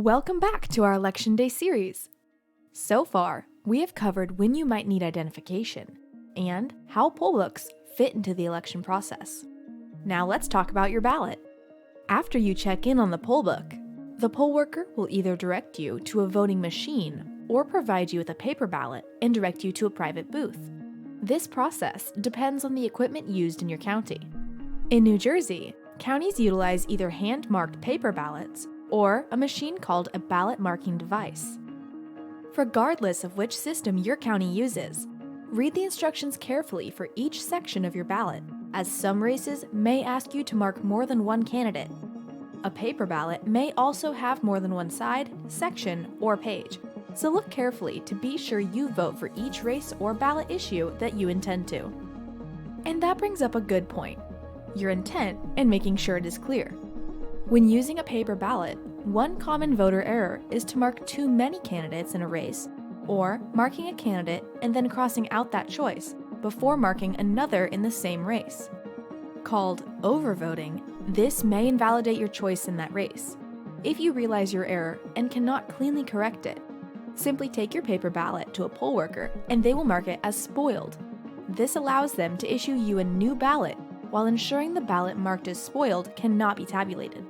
Welcome back to our Election Day series. So far, we have covered when you might need identification and how poll books fit into the election process. Now let's talk about your ballot. After you check in on the poll book, the poll worker will either direct you to a voting machine or provide you with a paper ballot and direct you to a private booth. This process depends on the equipment used in your county. In New Jersey, counties utilize either hand-marked paper ballots or a machine called a ballot marking device. Regardless of which system your county uses, read the instructions carefully for each section of your ballot, as some races may ask you to mark more than one candidate. A paper ballot may also have more than one side, section, or page, so look carefully to be sure you vote for each race or ballot issue that you intend to. And that brings up a good point: your intent and making sure it is clear. When using a paper ballot, one common voter error is to mark too many candidates in a race, or marking a candidate and then crossing out that choice before marking another in the same race. Called overvoting, this may invalidate your choice in that race. If you realize your error and cannot cleanly correct it, simply take your paper ballot to a poll worker and they will mark it as spoiled. This allows them to issue you a new ballot while ensuring the ballot marked as spoiled cannot be tabulated.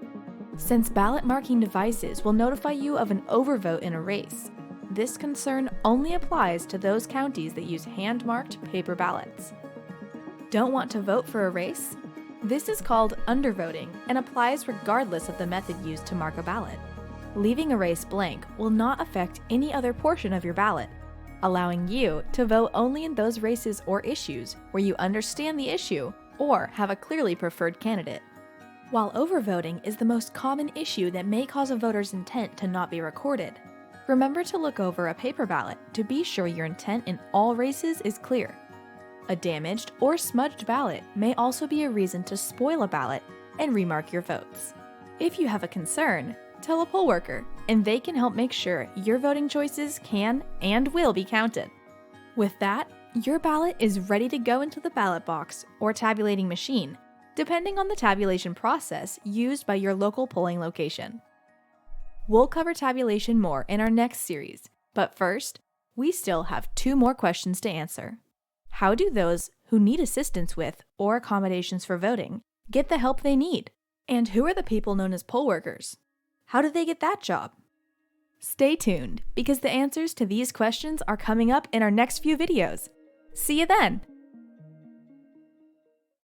Since ballot marking devices will notify you of an overvote in a race, this concern only applies to those counties that use hand-marked paper ballots. Don't want to vote for a race? This is called undervoting and applies regardless of the method used to mark a ballot. Leaving a race blank will not affect any other portion of your ballot, allowing you to vote only in those races or issues where you understand the issue or have a clearly preferred candidate. While overvoting is the most common issue that may cause a voter's intent to not be recorded, remember to look over a paper ballot to be sure your intent in all races is clear. A damaged or smudged ballot may also be a reason to spoil a ballot and remark your votes. If you have a concern, tell a poll worker, and they can help make sure your voting choices can and will be counted. With that, your ballot is ready to go into the ballot box or tabulating machine, depending on the tabulation process used by your local polling location. We'll cover tabulation more in our next series, but first, we still have 2 more questions to answer. How do those who need assistance with or accommodations for voting get the help they need? And who are the people known as poll workers? How do they get that job? Stay tuned, because the answers to these questions are coming up in our next few videos. See you then!